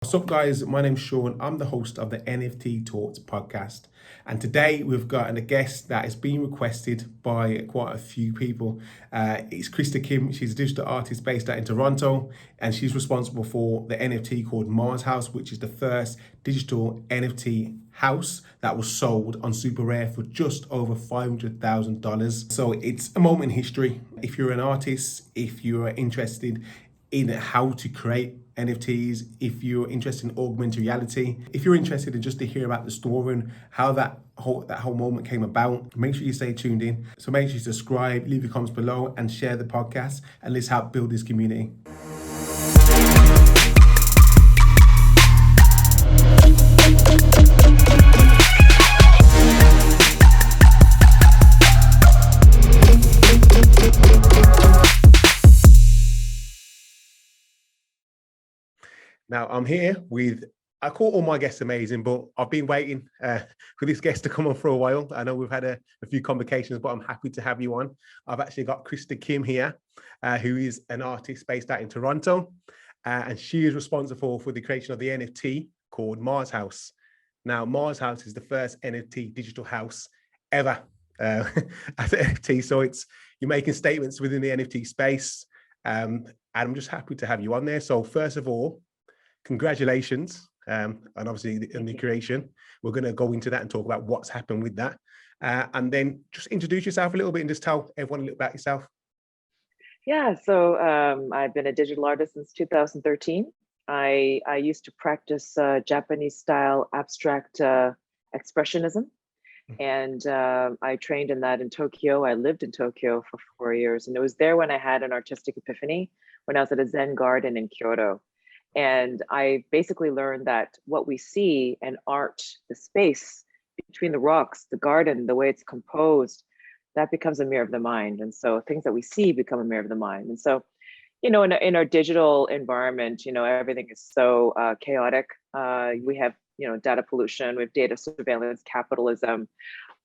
What's up, guys? My name's Sean. I'm the host of the NFT Talks podcast. And today we've got a guest that is being requested by quite a few people. It's Krista Kim. She's a digital artist based out in Toronto, and she's responsible for the NFT called Mars House, which is the first digital NFT house that was sold on Superrare for just over $500,000. So it's a moment in history. If you're an artist, if you're interested in how to create NFTs, if you're interested in augmented reality, if you're interested in just to hear about the story and how that whole moment came about, make sure you stay tuned in. So make sure you subscribe, leave your comments below, and share the podcast, and let's help build this community. Now, I'm here with, I call all my guests amazing, but I've been waiting for this guest to come on for a while. I know we've had a few complications, but I'm happy to have you on. I've actually got Krista Kim here, who is an artist based out in Toronto, and she is responsible for the creation of the NFT called Mars House. Now, Mars House is the first NFT digital house ever as an NFT. So you're making statements within the NFT space, and I'm just happy to have you on there. So first of all, congratulations, and obviously in the creation. We're going to go into that and talk about what's happened with that. And then just introduce yourself a little bit and just tell everyone a little about yourself. Yeah, so I've been a digital artist since 2013. I used to practice Japanese style abstract expressionism. And I trained in that in Tokyo. I lived in Tokyo for 4 years. And it was there when I had an artistic epiphany when I was at a Zen garden in Kyoto. And I basically learned that what we see in art, the space between the rocks, the garden, the way it's composed, that becomes a mirror of the mind. And so things that we see become a mirror of the mind. And so, in our digital environment, everything is so chaotic. We have, data pollution, we have data surveillance, capitalism.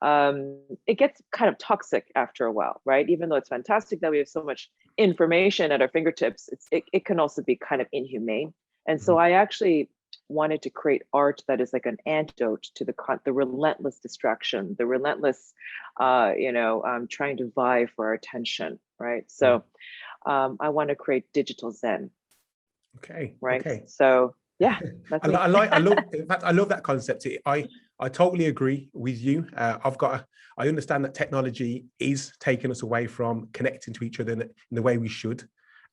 It gets kind of toxic after a while, right? Even though it's fantastic that we have so much information at our fingertips, it can also be kind of inhumane. And so I actually wanted to create art that is like an antidote to the relentless distraction, the relentless, trying to vie for our attention, right? So I want to create digital Zen. Okay. Right. Okay. So yeah, that's I love. In fact, I love that concept. I totally agree with you. I understand that technology is taking us away from connecting to each other in the way we should.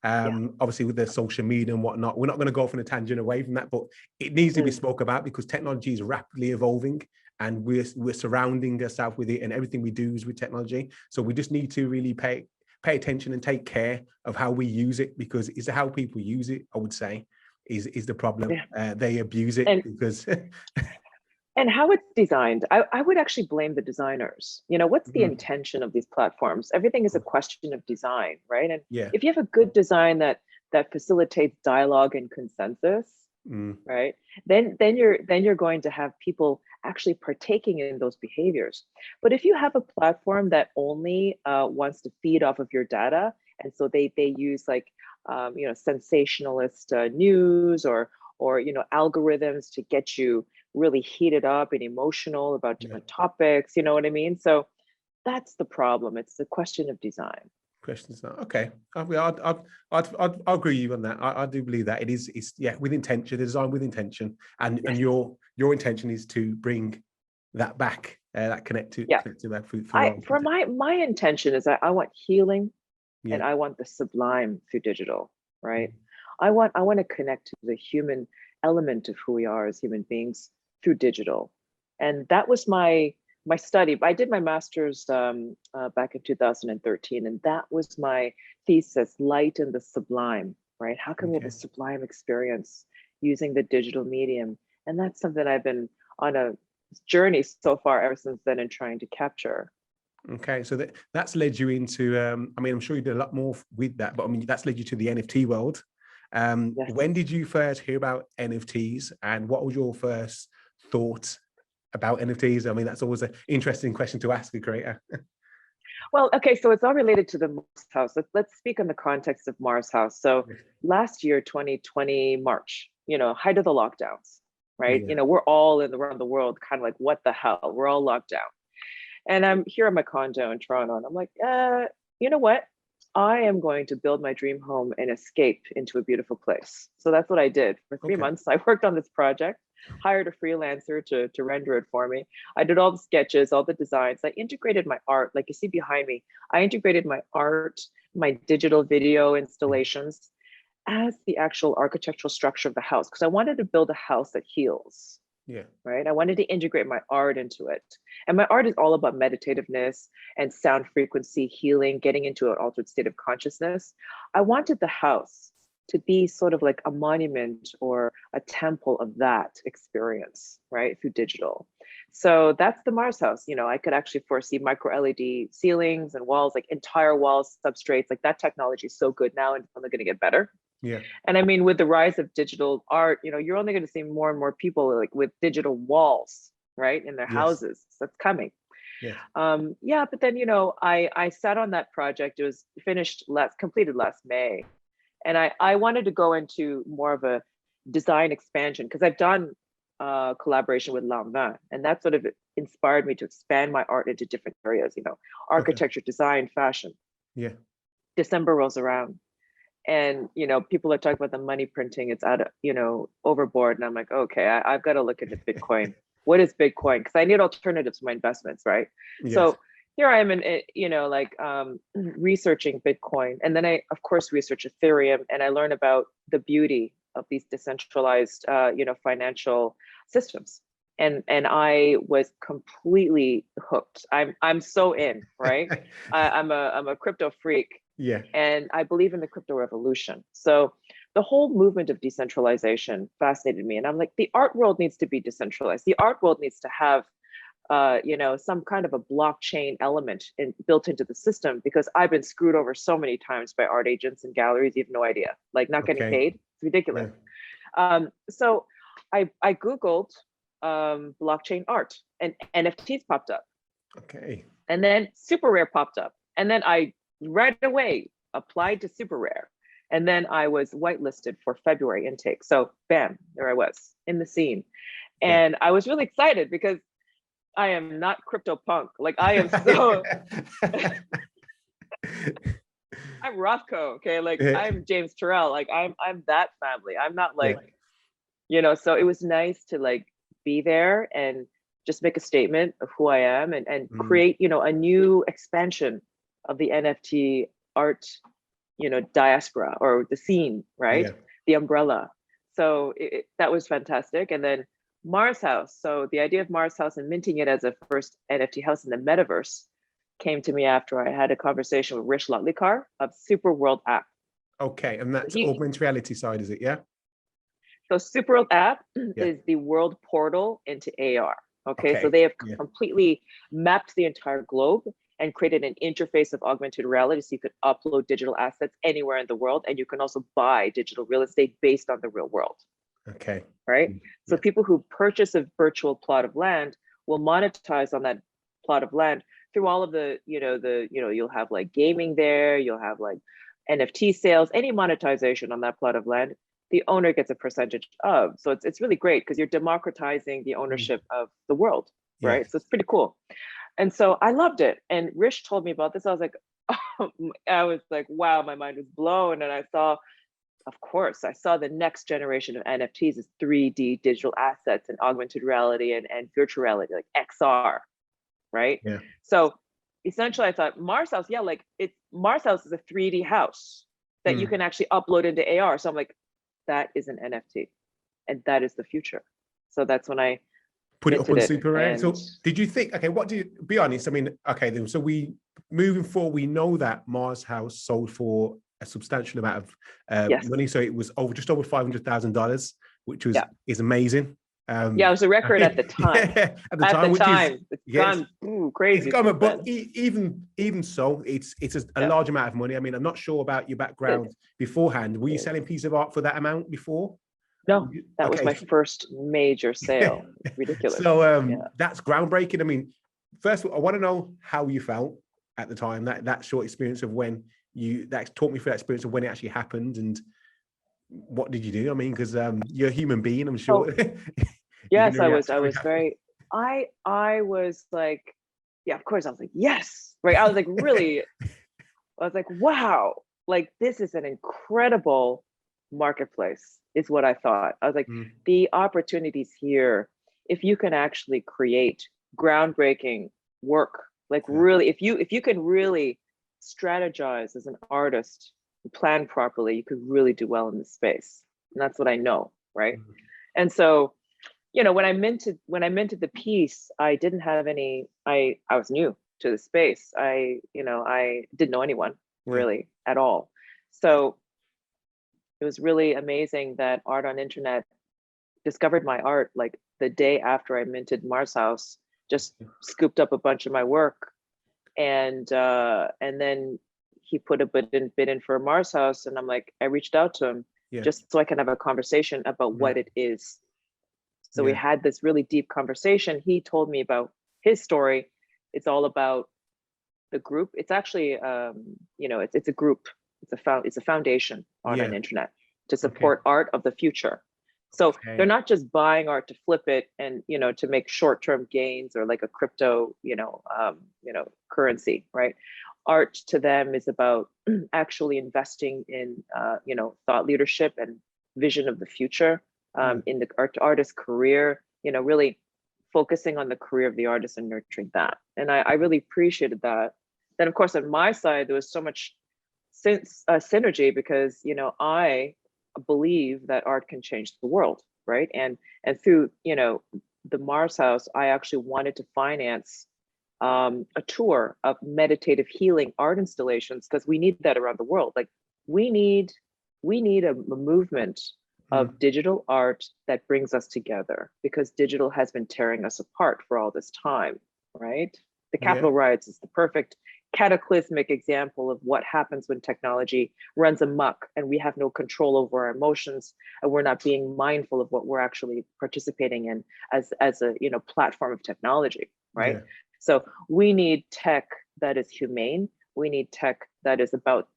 Obviously, with the social media and whatnot, we're not going to go off on a tangent away from that, but it needs to be spoke about because technology is rapidly evolving, and we're surrounding ourselves with it, and everything we do is with technology. So we just need to really pay attention and take care of how we use it, because it's how people use it, I would say, is the problem. They abuse it because and how it's designed. I would actually blame the designers. What's the intention of these platforms? Everything is a question of design, right? And if you have a good design that facilitates dialogue and consensus, right, then you're going to have people actually partaking in those behaviors. But if you have a platform that only wants to feed off of your data, and so they use like sensationalist news or algorithms to get you really heated up and emotional about different topics, you know what I mean? So that's the problem. It's the question of design. Okay. I'll agree with you on that. I do believe that it's with intention, design with intention, and your intention is to bring that back, that connect to that food. For my intention is that I want healing, and I want the sublime through digital, right? I want to connect to the human element of who we are as human beings through digital. And that was my study. I did my master's back in 2013, and that was my thesis, light and the sublime, right? How can we have a sublime experience using the digital medium? And that's something I've been on a journey so far ever since then in trying to capture. Okay, so that's led you into, I'm sure you did a lot more with that, but that's led you to the NFT world. When did you first hear about NFTs, and what was your first thought about NFTs? That's always an interesting question to ask a creator. Well, okay, so it's all related to the Mars House. Let's speak in the context of Mars House. So last year, 2020, March, height of the lockdowns, right? Yeah. We're all around the world kind of like, what the hell? We're all locked down. And I'm here in my condo in Toronto, and I'm like, you know what? I am going to build my dream home and escape into a beautiful place. So that's what I did. For 3 months, I worked on this project, hired a freelancer to render it for me. I did all the sketches, all the designs. I integrated my art, like you see behind me. I integrated my art, my digital video installations as the actual architectural structure of the house, because I wanted to build a house that heals. Yeah. Right. I wanted to integrate my art into it. And my art is all about meditativeness and sound frequency healing, getting into an altered state of consciousness. I wanted the house to be sort of like a monument or a temple of that experience, right, through digital. So that's the Mars house. I could actually foresee micro LED ceilings and walls, like entire walls, substrates. Like that technology is so good now, and it's only going to get better. Yeah. And I mean, with the rise of digital art, you're only going to see more and more people like with digital walls, right, in their houses. So it's coming. Yeah. But then, I sat on that project. It was completed last May. And I wanted to go into more of a design expansion, because I've done collaboration with Lanvin, and that sort of inspired me to expand my art into different areas, architecture, design, fashion. Yeah. December rolls around. And, people are talking about the money printing, it's out of, overboard. And I'm like, okay, I've got to look into Bitcoin. What is Bitcoin? Because I need alternatives for my investments, right? Yes. So here I am researching Bitcoin. And then I, of course, research Ethereum, and I learn about the beauty of these decentralized, financial systems. And I was completely hooked. I'm so in, right? I'm a crypto freak. Yeah. And I believe in the crypto revolution. So the whole movement of decentralization fascinated me. And I'm like, the art world needs to be decentralized. The art world needs to have, some kind of a blockchain element built into the system, because I've been screwed over so many times by art agents and galleries. You have no idea, like not getting paid. It's ridiculous. Yeah. So I Googled blockchain art, and NFTs popped up. Okay. And then Superrare popped up. And then I right away applied to Superrare. And then I was whitelisted for February intake. So bam, there I was in the scene. And I was really excited, because I am not crypto punk. Like I am so, I'm Rothko, okay? Like I'm James Turrell. Like I'm that family. I'm not like, so it was nice to like be there and just make a statement of who I am, and create, a new expansion of the NFT art, diaspora, or the scene, right? Yeah. The umbrella. So that was fantastic. And then Mars House. So the idea of Mars House and minting it as a first NFT house in the metaverse came to me after I had a conversation with Rish Lotlikar of Superworld app. Okay, and that's augmented reality side, is it? Yeah. So Superworld app is the world portal into AR. Okay, so they have completely mapped the entire globe and created an interface of augmented reality, so you could upload digital assets anywhere in the world, and you can also buy digital real estate based on the real world. Okay. Right. So people who purchase a virtual plot of land will monetize on that plot of land through all of the, you'll have like gaming there, you'll have like NFT sales, any monetization on that plot of land, the owner gets a percentage of. So it's really great, because you're democratizing the ownership of the world, right? So it's pretty cool. And so I loved it. And Rish told me about this. I was like, wow, my mind was blown. And I saw the next generation of NFTs is 3D digital assets and augmented reality and virtual reality, like XR, right? Yeah. So essentially I thought Mars House, Mars House is a 3D house that you can actually upload into AR. So I'm like, that is an NFT, and that is the future. So that's when I put it up on Superrare. So did you think, okay, what do you, be honest, I mean, okay, then, so moving forward, we know that Mars House sold for a substantial amount of money. So it was just over $500,000, which is amazing. It was a record at the time. At the time, it's gone crazy. It's gone, but even so, it's a large amount of money. I mean, I'm not sure about your background beforehand. Were you selling pieces of art for that amount before? No, that was my first major sale. Ridiculous. So that's groundbreaking. I mean, first of all, I want to know how you felt at the time, that short experience of when that taught me through that experience of when it actually happened, and what did you do? I mean, because you're a human being, I'm Oh, sure. yes, I was very, I was like, yeah, of course, I was like, yes, right. I was like, really, I was like, wow, like this is an incredible marketplace, is what I thought. I was like, Mm, the opportunities here, if you can actually create groundbreaking work, like yeah. really, if you can really strategize as an artist, plan properly, you could really do well in this space. And that's what I know, right? Mm, And so, when I minted the piece, I didn't have any, I was new to the space. I didn't know anyone yeah. really at all. So it was really amazing that Art on Internet discovered my art like the day after I minted Mars House, just scooped up a bunch of my work, and then he put a bid in for Mars House, and I'm like, I reached out to him Yeah. just so I can have a conversation about Yeah. what it is. So we Yeah. had this really deep conversation. He told me about his story. It's all about the group. It's actually, it's a group. It's a foundation, Art on Yeah. Internet, to Okay. support art of the future. So they're Okay. not just buying art to flip it and to make short-term gains or like a crypto, currency, right? Art to them is about actually investing in thought leadership and vision of the future, Mm, in the artist career, really focusing on the career of the artist and nurturing that. And I really appreciated that. Then, of course, on my side, there was so much synergy because, I believe that art can change the world, right? And through, the Mars House, I actually wanted to finance a tour of meditative healing art installations because we need that around the world. Like we need a movement mm, of digital art that brings us together because digital has been tearing us apart for all this time, right? The yeah. Capitol riots is the perfect cataclysmic example of what happens when technology runs amok and we have no control over our emotions and we're not being mindful of what we're actually participating in as a platform of technology, right? Yeah. So we need tech that is humane. We need tech that is about,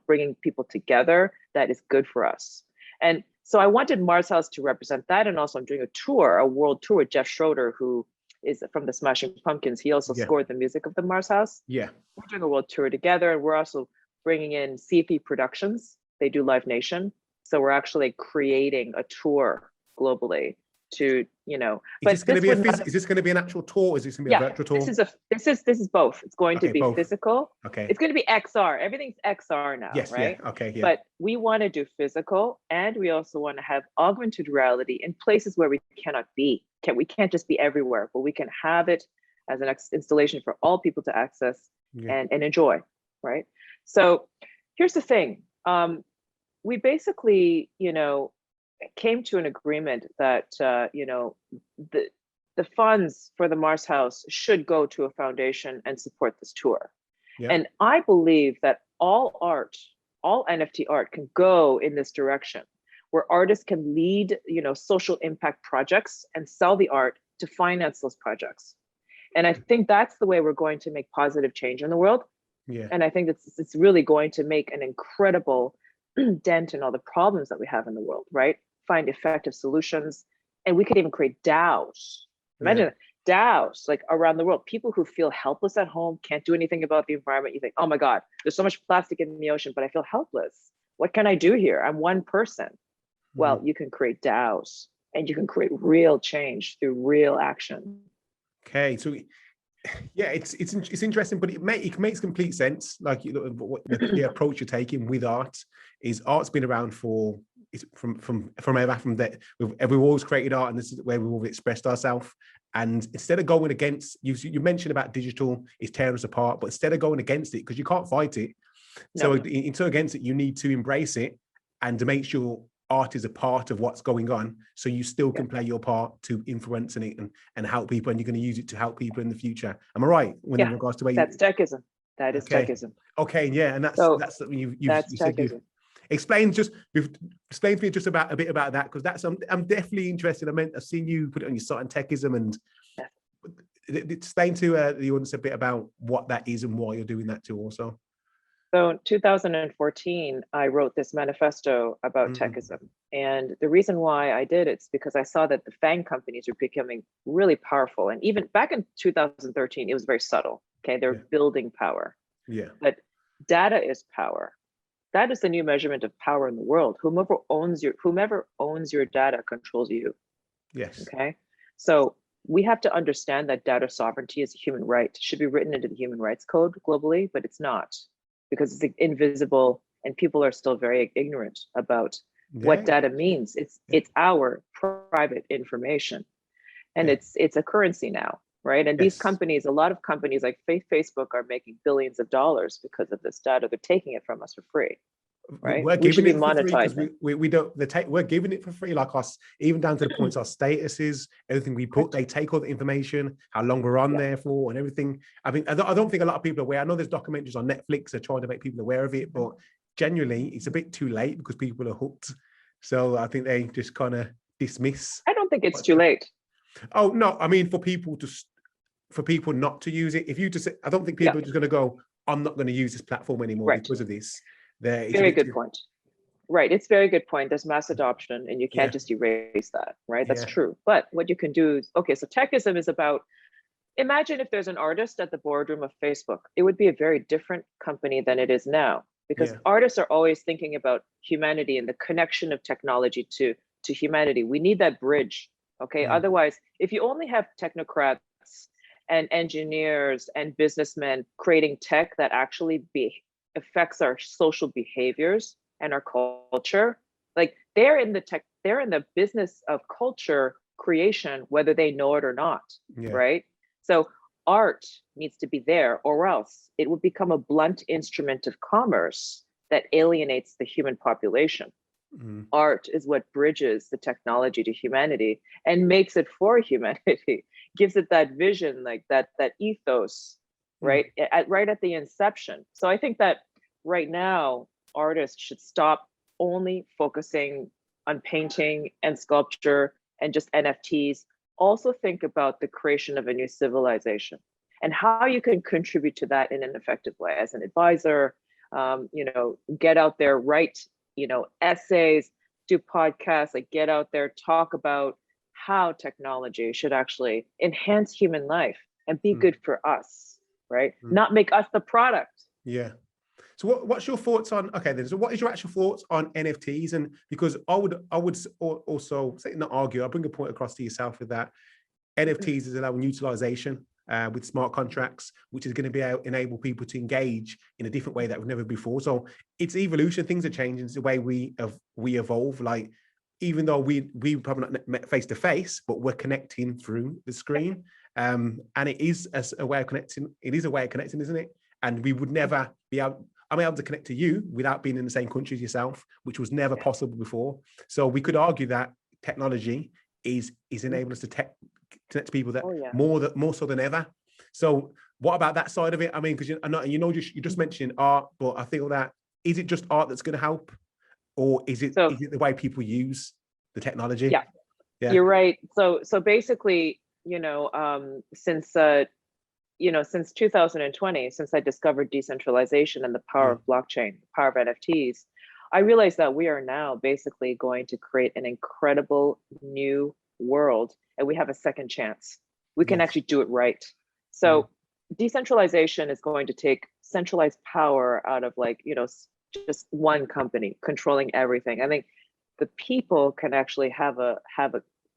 bringing people together, that is good for us. And so I wanted Mars House to represent that. And also I'm doing a tour, a world tour with Jeff Schroeder, who is from the Smashing Pumpkins. He also Yeah. scored the music of the Mars House. Yeah. We're doing a world tour together. And we're also bringing in CFE Productions. They do Live Nation. So we're actually creating a tour globally to, Is this but going to this be would not. is this going to be an actual tour? Or is this going to be a Yeah, virtual tour? this is both. It's going to Okay, be both. physical. Okay. It's going to be XR. Everything's XR now, Yes. Yeah. right? Okay. Yeah. But we want to do physical, and we also want to have augmented reality in places where we cannot be. We can't just be everywhere, but we can have it as an installation for all people to access Yeah. and enjoy, right? So here's the thing. We basically, came to an agreement that the funds for the Mars House should go to a foundation and support this tour. Yeah. And I believe that all art, all NFT art can go in this direction, where artists can lead, social impact projects and sell the art to finance those projects. And I think that's the way we're going to make positive change in the world. Yeah. And I think it's really going to make an incredible dent in all the problems that we have in the world, right? Find effective solutions. And we could even create DAOs. Imagine DAOs like around the world, people who feel helpless at home, can't do anything about the environment. You think, oh my God, there's so much plastic in the ocean, but I feel helpless. What can I do here? I'm one person. Well, you can create DAOs and you can create real change through real action. Okay. So yeah, it's interesting, but it makes complete sense. Like the approach you're taking with art is art's been around for from ever, from that we've always created art, and this is where we've always expressed ourselves. And instead of going against, you mentioned about digital is tearing us apart, but instead of going against it, because you can't fight it, so instead against it, you need to embrace it and to make sure art is a part of what's going on, so you still can play your part to influence it and help people, and you're going to use it to help people in the future. Am I right? In regards to where that's Techism. That is Techism. Okay, yeah, and that's something you said. You explain to me just a bit about that, because that's I'm definitely interested. I've seen you put it on your site on Techism, and explain to the audience a bit about what that is and why you're doing that too also. So in 2014, I wrote this manifesto about Techism. And the reason why I did it's because I saw that the FANG companies were becoming really powerful. And even back in 2013, it was very subtle. Okay, they're building power. Yeah. But data is power. That is the new measurement of power in the world. Whomever owns your data controls you. Yes. Okay. So we have to understand that data sovereignty is a human right. It should be written into the human rights code globally, but it's not, because it's invisible and people are still very ignorant about what data means. It's our private information, and it's a currency now, right? And these companies, a lot of companies like Facebook are making billions of dollars because of this data. They're taking it from us for free. Right. We're we should giving be it for free because monetizing. we don't we're giving it for free, like us, even down to the points our statuses, everything we put, they take all the information, how long we're on there for and everything. I mean, I don't think a lot of people are aware. I know there's documentaries on Netflix that are trying to make people aware of it, but genuinely it's a bit too late because people are hooked. So I think they just kind of dismiss. I don't think it's too late. Oh no, I mean for people not to use it. If you just, I don't think people are just going to go, I'm not going to use this platform anymore because of this. Very good point. Right. It's very good point. There's mass adoption and you can't just erase that. Right. That's true. But what you can do is, okay, so Techism is about, imagine if there's an artist at the boardroom of Facebook, it would be a very different company than it is now, because artists are always thinking about humanity and the connection of technology to humanity. We need that bridge. Okay. Otherwise, if you only have technocrats and engineers and businessmen creating tech that actually affects our social behaviors and our culture, like they're in the business of culture creation, whether they know it or not. Right. So art needs to be there, or else it will become a blunt instrument of commerce that alienates the human population. Art is what bridges the technology to humanity and makes it for humanity, gives it that vision, like that ethos, right? Right at the inception. So I think that right now, artists should stop only focusing on painting and sculpture and just NFTs. Also think about the creation of a new civilization and how you can contribute to that in an effective way as an advisor. Get out there, write, essays, do podcasts, like get out there, talk about how technology should actually enhance human life and be good for us, right? Not make us the product. Yeah. So what's your thoughts on, okay then, so what is your actual thoughts on NFTs? And because I would also say, not argue, I'll bring a point across to yourself with that. NFTs is allowing utilization with smart contracts, which is going to enable people to engage in a different way that we've never before. So it's evolution, things are changing, it's the way we evolve. Like, even though we probably not met face to face, but we're connecting through the screen. And it is a way of connecting, isn't it? And we would never be able, I'm able to connect to you without being in the same country as yourself, which was never possible before. So we could argue that technology is enabling us to connect to people that more so than ever. So what about that side of it? I mean, because you just mentioned art, but I feel that, is it just art that's going to help, or is it the way people use the technology? Yeah. You're right. So basically, since 2020, since I discovered decentralization and the power of blockchain, the power of NFTs, I realized that we are now basically going to create an incredible new world, and we have a second chance. We can actually do it right. So decentralization is going to take centralized power out of just one company controlling everything. I think the people can actually have a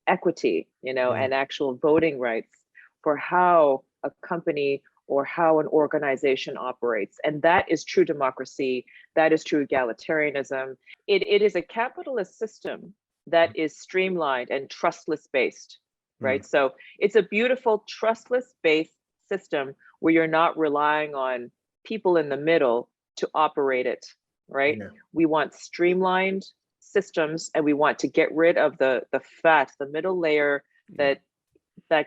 equity, and actual voting rights for how a company or how an organization operates. And that is true democracy. That is true egalitarianism. It is a capitalist system that is streamlined and trustless based, right? So it's a beautiful trustless based system where you're not relying on people in the middle to operate it, right? We want streamlined systems, and we want to get rid of the fat, the middle layer that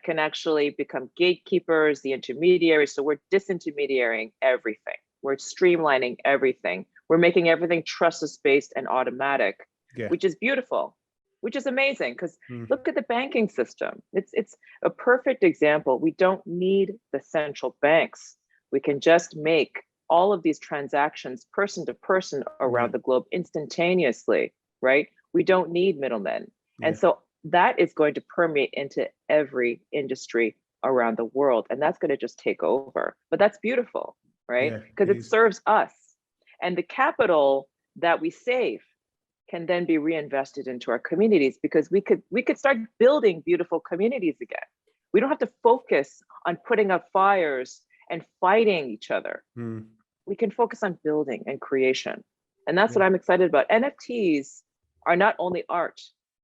can actually become gatekeepers, the intermediaries. So we're disintermediating everything. We're streamlining everything. We're making everything trustless based and automatic, which is beautiful, which is amazing, because look at the banking system. It's a perfect example. We don't need the central banks. We can just make all of these transactions person to person around the globe instantaneously, right? We don't need middlemen. And so that is going to permeate into every industry around the world. And that's going to just take over. But that's beautiful, right? Because it serves us. And the capital that we save can then be reinvested into our communities, because we could start building beautiful communities again. We don't have to focus on putting out fires and fighting each other. We can focus on building and creation. And that's what I'm excited about. NFTs are not only art.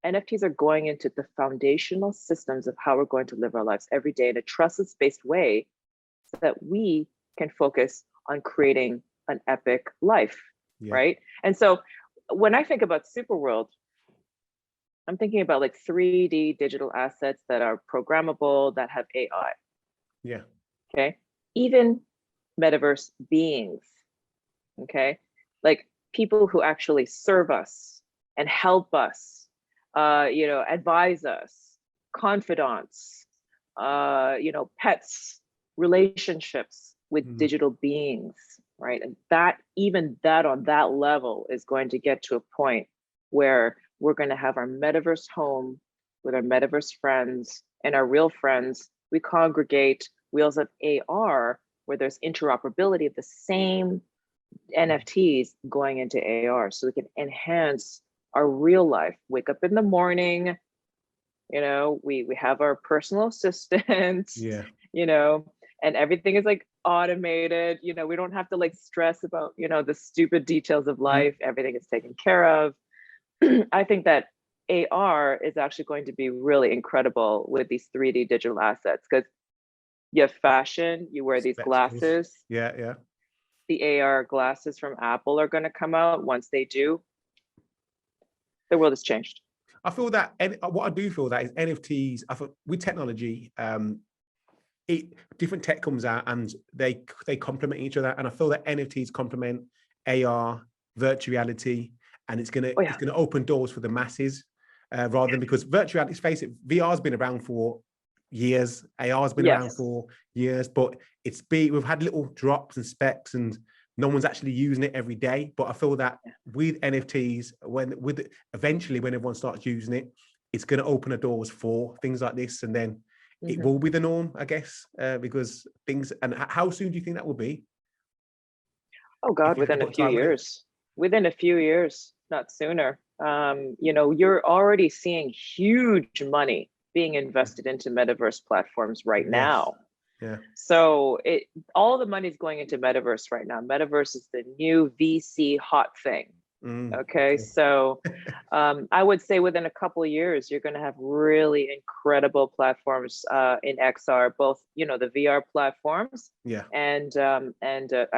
NFTs are going into the foundational systems of how we're going to live our lives every day in a trustless-based way, so that we can focus on creating an epic life, right? And so when I think about Superworld, I'm thinking about like 3D digital assets that are programmable, that have AI. Okay. Even metaverse beings. Okay. Like people who actually serve us and help us, advise us, confidants, pets, relationships with digital beings, right? And even that on that level is going to get to a point where we're going to have our metaverse home with our metaverse friends and our real friends. We congregate wheels of AR, where there's interoperability of the same NFTs going into AR, so we can enhance our real life. Wake up in the morning, we have our personal assistant, and everything is like automated. We don't have to like stress about, the stupid details of life. Everything is taken care of. I think that AR is actually going to be really incredible with these 3D digital assets, because you have fashion, you wear these glasses. The AR glasses from Apple are going to come out. Once they do, the world has changed. I feel that, and what I do feel that is NFTs, I thought with technology, different tech comes out and they complement each other. And I feel that NFTs complement AR, virtual reality, and it's gonna open doors for the masses, rather than, because virtual reality, let's face it, VR's been around for years, AR's been around for years, but we've had little drops and specs, and no one's actually using it every day. But I feel that with NFTs, eventually when everyone starts using it, it's going to open the doors for things like this, and then it will be the norm, I guess, because things. And how soon do you think that will be? Oh God, within a few years. Within a few years, not sooner. You're already seeing huge money being invested into metaverse platforms right now. So all the money is going into metaverse right now. Metaverse is the new VC hot thing. Okay. So I would say within a couple of years, you're going to have really incredible platforms in XR, both, the VR platforms. And I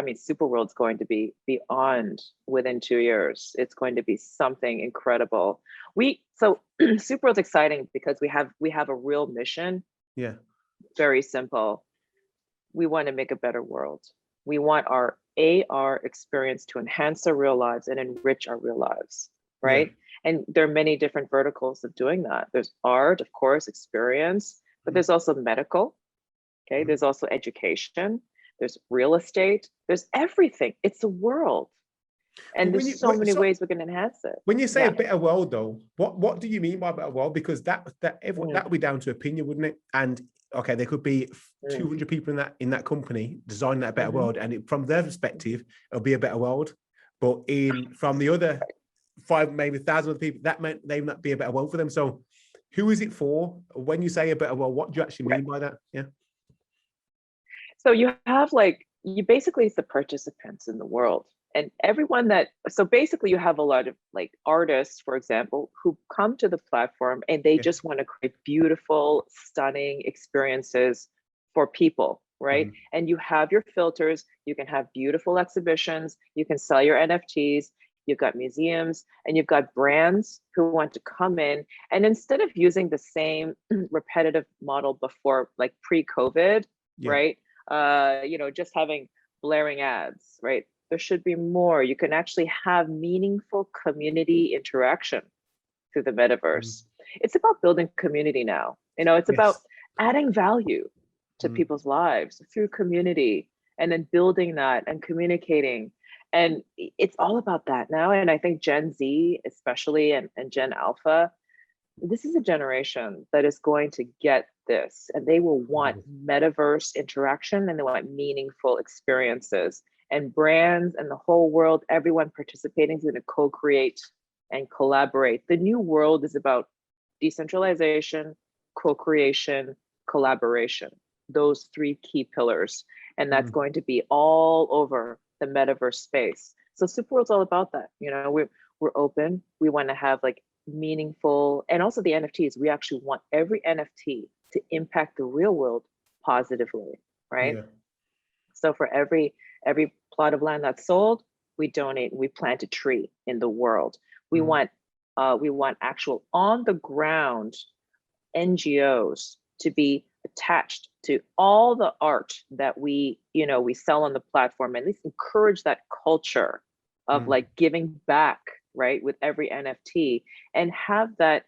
mean, Superworld's going to be beyond within 2 years. It's going to be something incredible. So Superworld's exciting because we have a real mission. Very simple. We want to make a better world. We want our AR experience to enhance our real lives and enrich our real lives, right? And there are many different verticals of doing that. There's art, of course, experience, but there's also medical, okay? There's also education, there's real estate, there's everything. It's a world. And there's so many ways we can enhance it. When you say a better world, though, what do you mean by a better world? Because that would be down to opinion, wouldn't it? And okay, there could be 200 people in that company designing that better world, and from their perspective, it'll be a better world. But from the other 5, maybe 1,000 other people, that meant they not be a better world for them. So, who is it for? When you say a better world, what do you actually mean by that? So you have basically it's the participants in the world. And everyone so basically you have a lot of like artists, for example, who come to the platform and they just want to create beautiful, stunning experiences for people, right? And you have your filters, you can have beautiful exhibitions, you can sell your NFTs, you've got museums, and you've got brands who want to come in. And instead of using the same repetitive model before, like pre-COVID, right? Just having blaring ads, right? There should be more. You can actually have meaningful community interaction through the metaverse. It's about building community now. It's about adding value to people's lives through community and then building that and communicating. And it's all about that now. And I think Gen Z, especially, and Gen Alpha, this is a generation that is going to get this, and they will want metaverse interaction, and they want meaningful experiences, and brands and the whole world, everyone participating is going to co-create and collaborate. The new world is about decentralization, co-creation, collaboration, those three key pillars. And that's going to be all over the metaverse space. So Superworld's all about that. You know, we're open. We want to have like meaningful, and also the NFTs. We actually want every NFT to impact the real world positively, right? Yeah. So for every plot of land that's sold, we donate, we plant a tree in the world. We want actual on the ground NGOs to be attached to all the art that we sell on the platform, at least encourage that culture of like giving back, right, with every NFT, and have that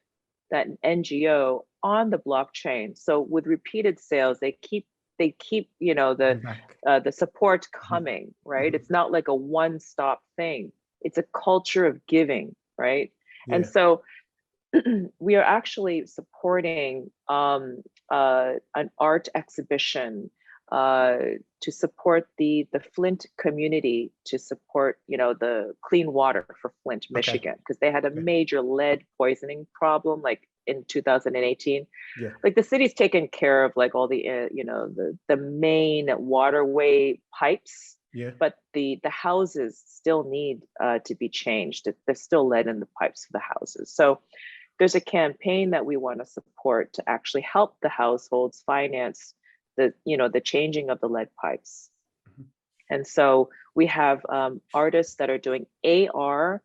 NGO on the blockchain. So with repeated sales, they keep the support coming, right? It's not like a one-stop thing. It's a culture of giving, right? Yeah. And so we are actually supporting an art exhibition to support the Flint community, to support the clean water for Flint, Michigan, because they had a major lead poisoning problem like in 2018. Yeah. Like the city's taken care of like all the the main waterway pipes. Yeah. But the houses still need to be changed. There's still lead in the pipes for the houses. So there's a campaign that we want to support to actually help the households finance the changing of the lead pipes. And so we have artists that are doing AR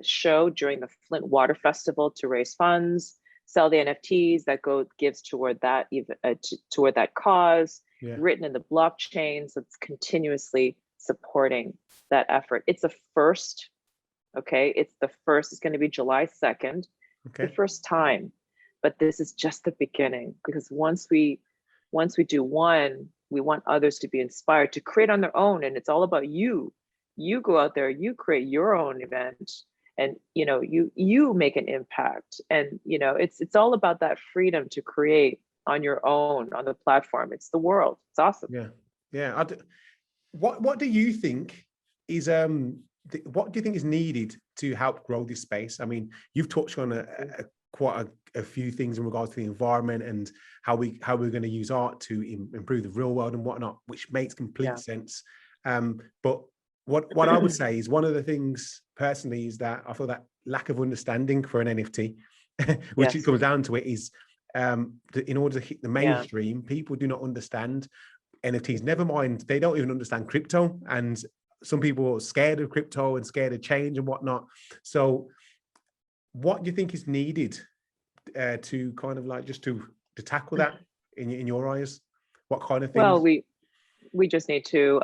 show during the Flint Water Festival to raise funds, sell the NFTs that gives toward that toward that cause. Yeah. Written in the blockchain, so it's continuously supporting that effort. It's a first, okay? It's the first. It's going to be July 2nd, the first time. But this is just the beginning, because once we do one, we want others to be inspired to create on their own, and it's all about you. You go out there, you create your own event, and you make an impact, and it's all about that freedom to create on your own, on the platform. It's the world. It's awesome. Yeah. What do you think is what do you think is needed to help grow this space? I mean, you've touched on quite a few things in regards to the environment and how we're going to use art to improve the real world and whatnot, which makes complete sense. But what I would say is one of the things personally is that I feel that lack of understanding for an NFT, which it comes down to it, is in order to hit the mainstream, people do not understand NFTs. Never mind, they don't even understand crypto, and some people are scared of crypto and scared of change and whatnot. So what do you think is needed to kind of like just to tackle that in your eyes? What kind of things? Well, we just need to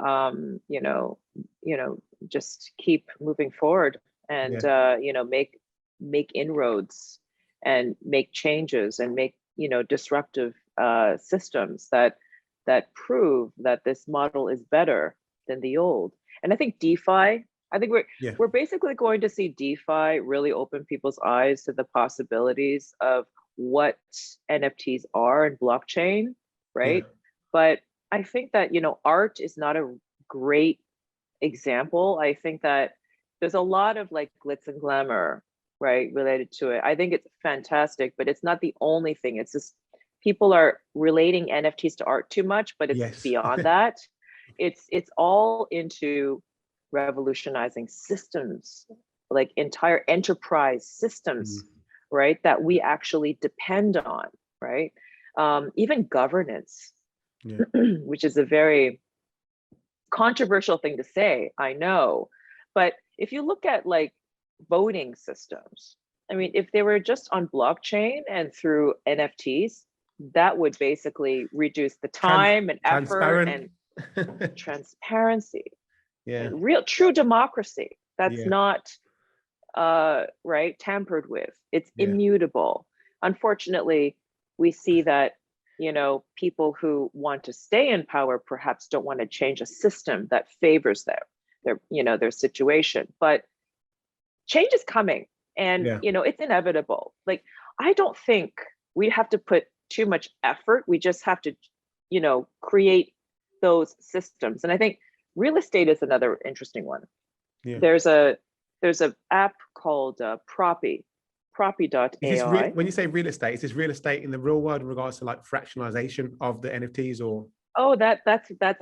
just keep moving forward and make inroads and make changes and make disruptive systems that prove that this model is better than the old. And I think DeFi, we're basically going to see DeFi really open people's eyes to the possibilities of what NFTs are in blockchain, right? Yeah. But I think that art is not a great example. I think that there's a lot of like glitz and glamour, right, related to it. I think it's fantastic, but it's not the only thing. It's just people are relating NFTs to art too much, but it's beyond that. It's all into revolutionizing systems, like entire enterprise systems, right, that we actually depend on, right? Even governance, which is a very controversial thing to say, I know. But if you look at like voting systems, I mean, if they were just on blockchain and through NFTs, that would basically reduce the time and effort and transparency. And real true democracy that's not tampered with. It's immutable. Unfortunately, we see that people who want to stay in power perhaps don't want to change a system that favors their situation. But change is coming, and Yeah. it's inevitable. Like, I don't think we have to put too much effort. We just have to, create those systems. And I think real estate is another interesting one. Yeah. There's a app called Is this Proppy.ai. when you say real estate, is this real estate in the real world in regards to like fractionalization of the NFTs, or? Oh, that's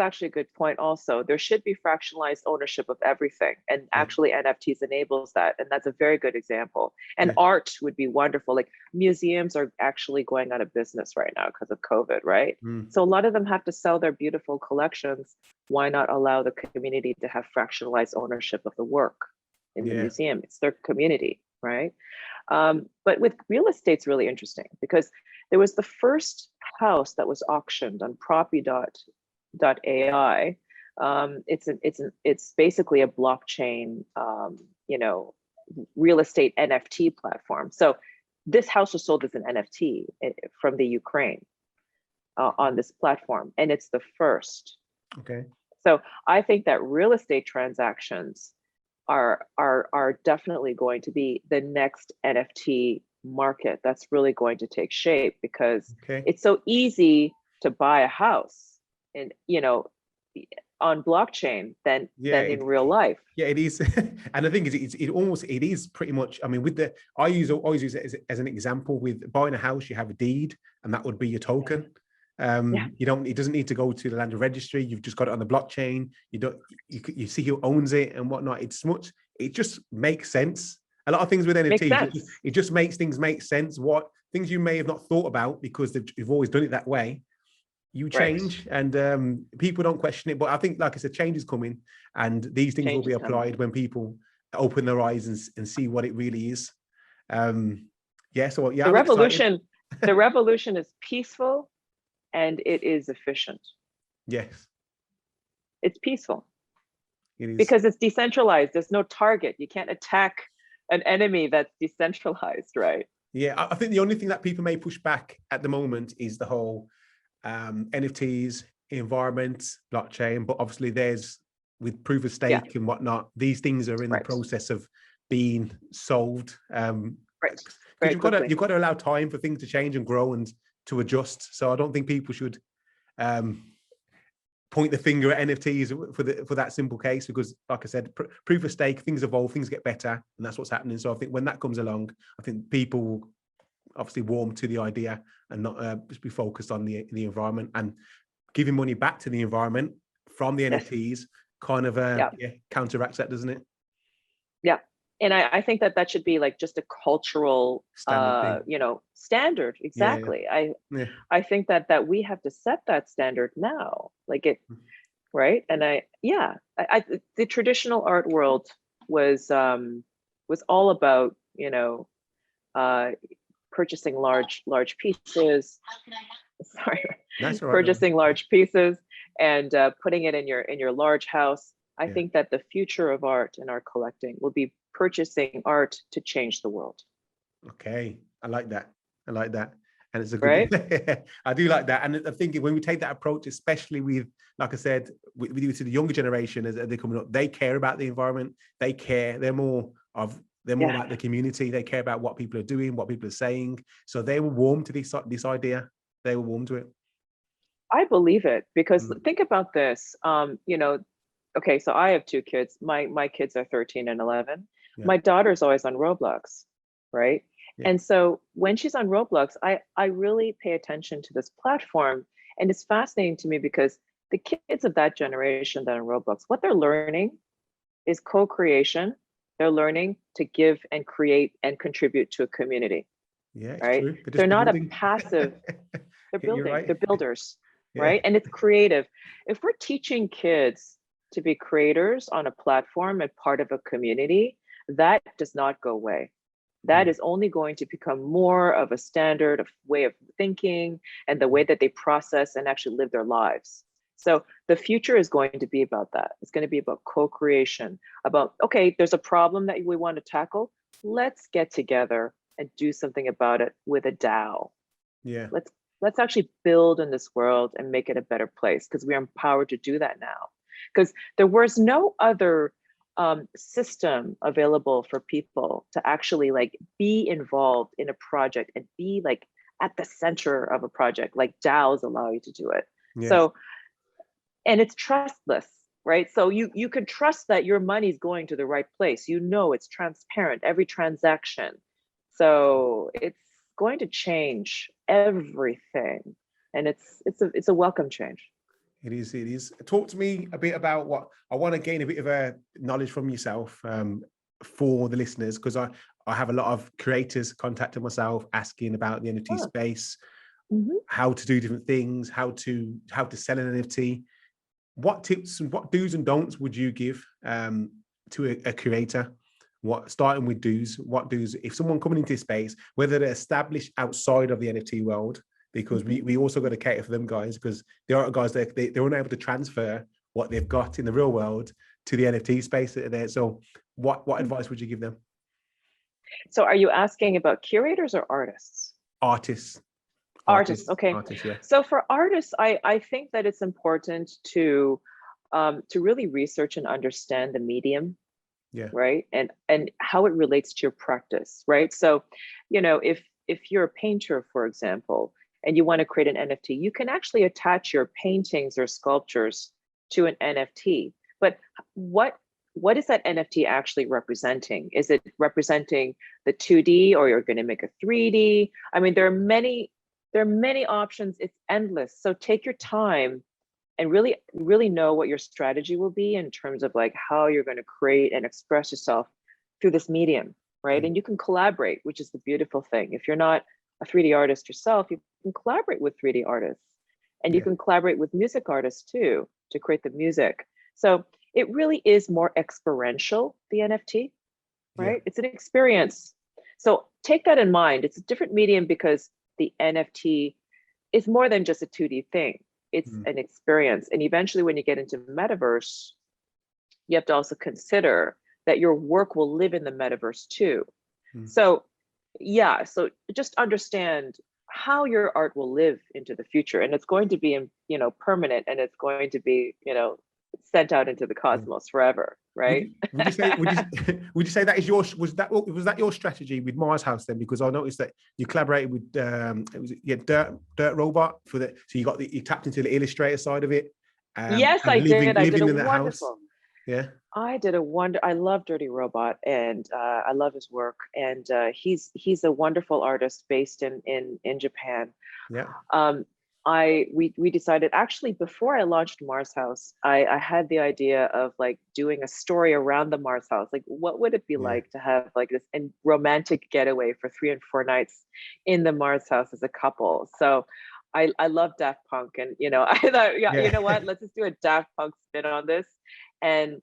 actually a good point also. There should be fractionalized ownership of everything. And Yeah. actually NFTs enables that. And that's a very good example. And Yeah. art would be wonderful. Like, museums are actually going out of business right now because of COVID, right? So a lot of them have to sell their beautiful collections. Why not allow the community to have fractionalized ownership of the work in the museum? It's their community, right? But with real estate, it's really interesting because there was the first house that was auctioned on Proppy.ai. It's basically a blockchain, real estate NFT platform. So this house was sold as an NFT from the Ukraine on this platform, and it's the first. Okay. So I think that real estate transactions are definitely going to be the next NFT market that's really going to take shape, because it's so easy to buy a house and on blockchain than in real life. Yeah, it is. And the thing is, it is pretty much, I mean, I always use it as an example. With buying a house, you have a deed, and that would be your token. It doesn't need to go to the land registry. You've just got it on the blockchain. You see who owns it and whatnot. It just makes sense. A lot of things with NFTs, it just makes things make sense. What things you may have not thought about because you've always done it that way, you change, and people don't question it. But I think, like I said, change is coming, and these things will be applied when people open their eyes and see what it really is. The revolution is peaceful. And it is efficient. Yes. It's peaceful. It is. Because it's decentralized. There's no target. You can't attack an enemy that's decentralized, right? Yeah, I think the only thing that people may push back at the moment is the whole NFTs, environment, blockchain. But obviously with proof of stake and whatnot, these things are in the process of being solved. Because you've got to allow time for things to change and grow and to adjust. So I don't think people should point the finger at NFTs for that simple case, because, like I said, proof of stake, things evolve, things get better, and that's what's happening. So I think when that comes along, I think people will obviously warm to the idea and not just be focused on the environment, and giving money back to the environment from the NFTs kind of counteracts that, doesn't it? Yeah. And I think that should be like just a cultural standard. Exactly. I think that we have to set that standard now, right? And the traditional art world was all about purchasing large pieces. Sorry, that's right, purchasing large pieces and putting it in your large house. I think that the future of art and art collecting will be purchasing art to change the world. Okay, I like that. And it's a good, I do like that. And I think when we take that approach, especially with, like I said, with the younger generation as they're coming up, they care about the environment. They care. They're more like the community. They care about what people are doing, what people are saying. So they were warm to this idea. They were warm to it. I believe it, because think about this. Okay, so I have two kids. My kids are 13 and 11. Yeah. My daughter's always on Roblox, right? Yeah. And so when she's on Roblox, I really pay attention to this platform. And it's fascinating to me because the kids of that generation that are on Roblox, what they're learning is co-creation. They're learning to give and create and contribute to a community. Yeah, right? True. They're not a passive, they're building, right. They're builders, right? And it's creative. If we're teaching kids to be creators on a platform and part of a community, that does not go away. That is only going to become more of a standard of way of thinking and the way that they process and actually live their lives. So the future is going to be about that. It's going to be about co-creation, about, okay, there's a problem that we want to tackle. Let's get together and do something about it with a DAO. Yeah. let's actually build in this world and make it a better place, because we are empowered to do that now. Because there was no other system available for people to actually like be involved in a project and be like at the center of a project, like DAOs allow you to do it. Yes. So, and it's trustless, right? So you can trust that your money is going to the right place. You know, it's transparent, every transaction. So it's going to change everything, and it's a welcome change. It is. It is. Talk to me a bit about what I want to gain a bit of a knowledge from yourself for the listeners, because I have a lot of creators contacting myself asking about the NFT space, how to do different things, how to sell an NFT. What tips and what do's and don'ts would you give to a creator? Starting with do's, what do's if someone coming into this space, whether they're established outside of the NFT world, because we also got to cater for them guys, because there are guys that they're unable to transfer what they've got in the real world to the NFT space that are there. So what advice would you give them? So are you asking about curators or artists? Artists. Okay. Artists, yeah. So for artists, I think that it's important to really research and understand the medium, right, and how it relates to your practice, right? So, you know, if you're a painter, for example, and you want to create an NFT, you can actually attach your paintings or sculptures to an NFT. But what is that NFT actually representing? Is it representing the 2D, or you're going to make a 3D? I mean, there are many options. It's endless. So take your time and really know what your strategy will be in terms of like how you're going to create and express yourself through this medium, right? And you can collaborate, which is the beautiful thing. If you're not a 3D artist yourself, you can collaborate with 3D artists, and you can collaborate with music artists too to create the music. So it really is more experiential, the NFT, right? It's an experience. So take that in mind. It's a different medium because the NFT is more than just a 2D thing. It's an experience. And eventually when you get into metaverse, you have to also consider that your work will live in the metaverse too. So yeah, so just understand how your art will live into the future, and it's going to be, you know, permanent, and it's going to be, you know, sent out into the cosmos forever, right? Would you say that is was that your strategy with Mars House then? Because I noticed that you collaborated with Dirt Robot for the, so you tapped into the Illustrator side of it. Yes, I did. I did a in that wonderful. House. Yeah. I love Dirty Robot, and I love his work, and he's a wonderful artist based in Japan. Yeah. We decided, actually before I launched Mars House, I had the idea of like doing a story around the Mars House. Like, what would it be like to have like this romantic getaway for 3 and 4 nights in the Mars House as a couple? So I love Daft Punk, and you know, I thought, you know what, let's just do a Daft Punk spin on this and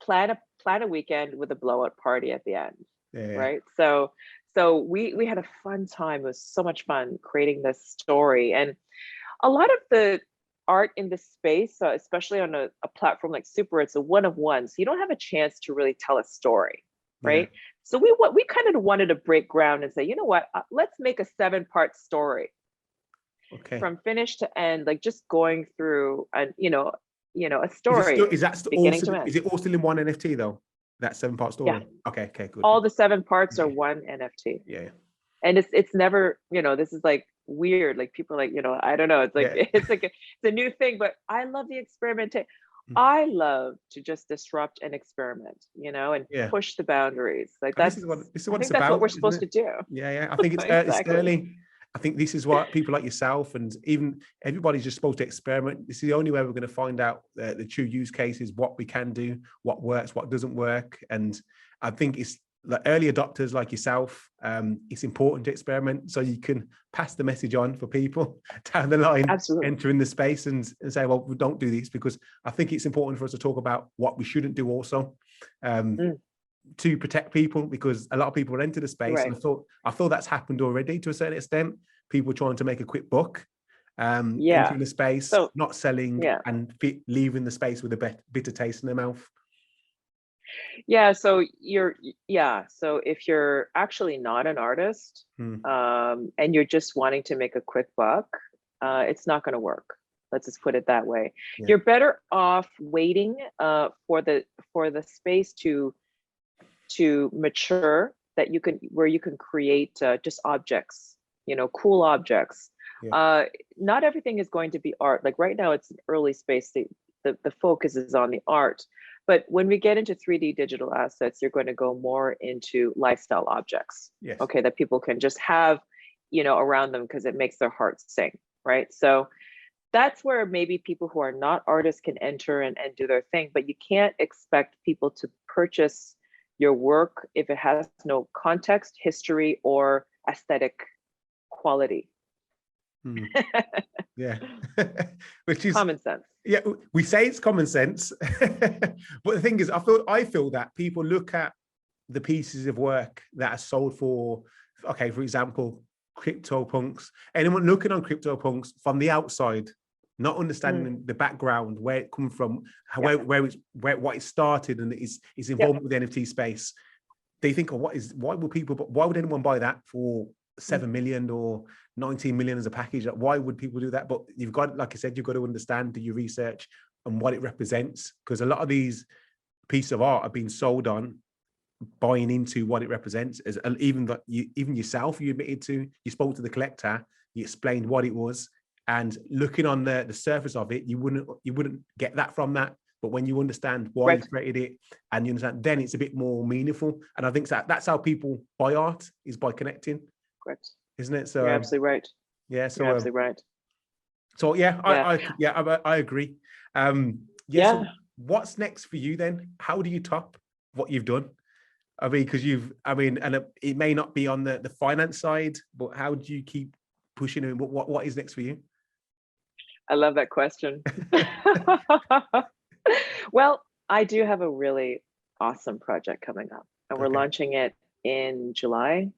plan a weekend with a blowout party at the end. Right? So we had a fun time. It was so much fun creating this story. And a lot of the art in this space, especially on a platform like Super, it's a one-of-one. So you don't have a chance to really tell a story, right? So we kind of wanted to break ground and say, you know what, let's make a 7-part story. From finish to end, like just going through and you know a story. Is it all still in one NFT though? That 7-part story? Yeah. Okay, good. All the 7 parts are one NFT. Yeah. And it's never, you know, this is like weird. Like people are like, you know, I don't know. It's like it's a new thing, but I love the experimentation. I love to just disrupt and experiment, you know, and push the boundaries. Like this is what it's about. That's what we're supposed to do. Yeah. I think it's exactly. It's early. I think this is what people like yourself and even everybody's just supposed to experiment. This is the only way we're going to find out the true use cases, what we can do, what works, what doesn't work. And I think it's like early adopters like yourself. It's important to experiment so you can pass the message on for people down the line, entering the space and say, well, we don't do this, because I think it's important for us to talk about what we shouldn't do also. To protect people, because a lot of people enter the space, and I thought that's happened already to a certain extent. People trying to make a quick buck, entering the space, not selling, and leaving the space with a bitter taste in their mouth. So if you're actually not an artist, and you're just wanting to make a quick buck, it's not going to work. Let's just put it that way. Yeah. You're better off waiting for the space to mature, that where you can create just objects, cool objects. Yeah. Not everything is going to be art. Like right now, it's an early space. The focus is on the art. But when we get into 3D digital assets, you're going to go more into lifestyle objects. Yes. Okay, that people can just have, around them because it makes their hearts sing, right? So that's where maybe people who are not artists can enter and do their thing, but you can't expect people to purchase your work if it has no context, history, or aesthetic quality. Yeah. Which is common sense. Yeah, we say it's common sense, but the thing is, I feel that people look at the pieces of work that are sold for, okay, for example, CryptoPunks. Anyone looking on CryptoPunks from the outside, not understanding the background, where it comes from, what it started, and its involvement with the NFT space, they think, oh, why would anyone buy that for 7 million or 19 million as a package? Why would people do that? But you've got, like I said, you've got to understand, do your research and what it represents, because a lot of these pieces of art are being sold on buying into what it represents. As even yourself, you admitted to, you spoke to the collector, you explained what it was, and looking on the surface of it, you wouldn't get that from that. But when you understand why you created it, and you understand, then it's a bit more meaningful. And I think that's how people buy art, is by connecting. Correct. Isn't it? So you're absolutely right. Yeah. So you're absolutely right. So yeah, I agree. So what's next for you then? How do you top what you've done? I mean, because it may not be on the finance side, but how do you keep pushing it? What is next for you? I love that question. Well, I do have a really awesome project coming up, and we're launching it in July.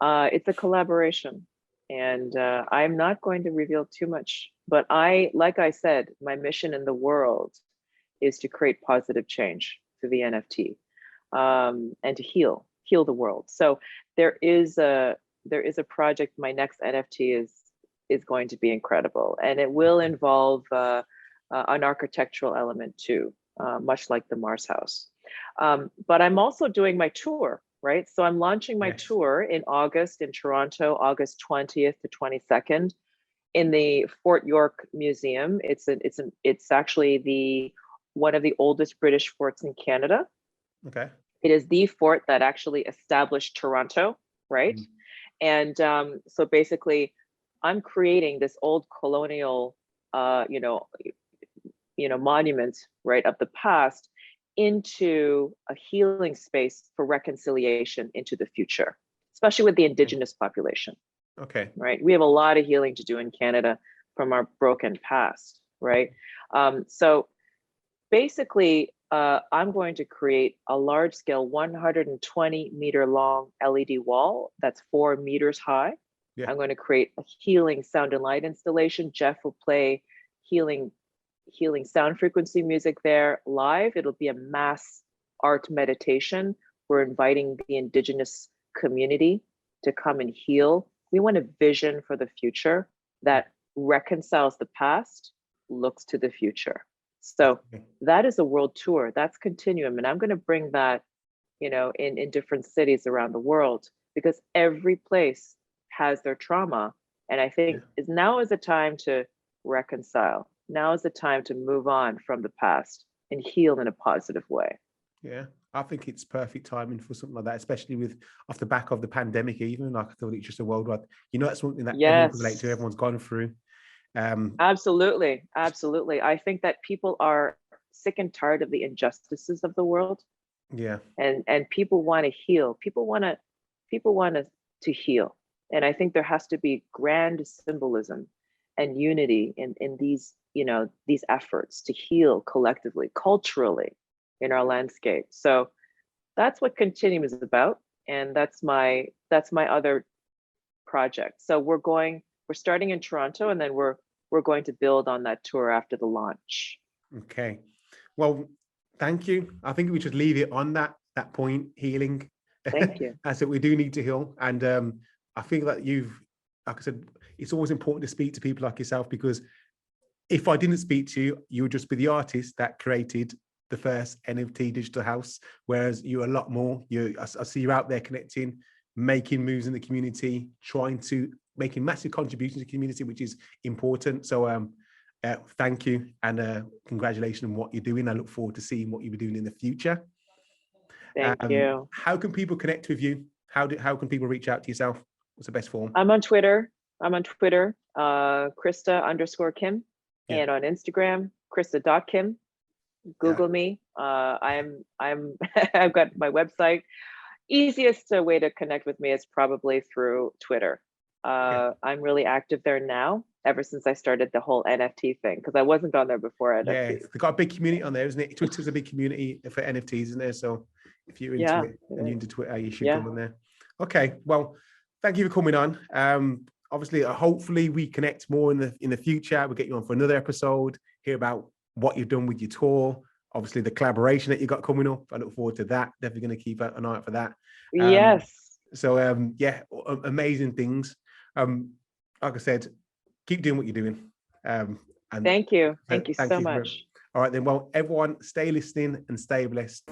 It's a collaboration, and I'm not going to reveal too much, but like I said, my mission in the world is to create positive change through the NFT, and to heal the world. So there is a project. My next NFT is going to be incredible, and it will involve an architectural element too, much like the Mars House. But I'm also doing my tour, right? So I'm launching my tour in August in Toronto, August 20th to 22nd, in the Fort York Museum. It's actually one of the oldest British forts in Canada. Okay. It is the fort that actually established Toronto, right? And so basically, I'm creating this old colonial, monument, right, of the past, into a healing space for reconciliation into the future, especially with the Indigenous population. Okay. Right. We have a lot of healing to do in Canada from our broken past, right? So basically, I'm going to create a large scale 120 meter long LED wall that's 4 meters high. Yeah. I'm going to create a healing sound and light installation. Jeff will play healing sound frequency music there live. It'll be a mass art meditation. We're inviting the Indigenous community to come and heal. We want a vision for the future that reconciles the past, looks to the future. So that is a world tour. That's Continuum. And I'm going to bring that, in different cities around the world, because every place has their trauma. And I think now is the time to reconcile. Now is the time to move on from the past and heal in a positive way. Yeah, I think it's perfect timing for something like that, especially off the back of the pandemic. Even like, I thought it's just a worldwide, that's something that everyone can relate to, everyone's gone through. Absolutely. I think that people are sick and tired of the injustices of the world. Yeah. And people want to heal. People want to heal. And I think there has to be grand symbolism and unity in these, these efforts to heal collectively, culturally in our landscape. So that's what Continuum is about. And that's my other project. So we're starting in Toronto, and then we're going to build on that tour after the launch. Okay. Well, thank you. I think we should leave it on that point, healing. Thank you. I said we do need to heal. And I think that like I said, it's always important to speak to people like yourself, because if I didn't speak to you, you would just be the artist that created the first NFT digital house, whereas you're a lot more. I see you out there connecting, making moves in the community, making massive contributions to the community, which is important. So thank you, and congratulations on what you're doing. I look forward to seeing what you'll be doing in the future. Thank you. How can people connect with you? How can people reach out to yourself? What's the best form? I'm on Twitter, Krista_Kim, and on Instagram, Krista.Kim. Google me. I've got my website. Easiest way to connect with me is probably through Twitter. I'm really active there now, ever since I started the whole NFT thing, because I wasn't on there before NFT. Yeah, they've got a big community on there, isn't it? Twitter's a big community for NFTs, isn't there? So if you're into it and you're into Twitter, you should go on there. Okay, well, thank you for coming on. Obviously, hopefully we connect more in the future. We'll get you on for another episode, hear about what you've done with your tour, obviously the collaboration that you got coming up. I look forward to that. Definitely going to keep an eye out for that. Yes. So amazing things. Like I said, keep doing what you're doing. And thank you so much. All right then. Well, everyone, stay listening and stay blessed.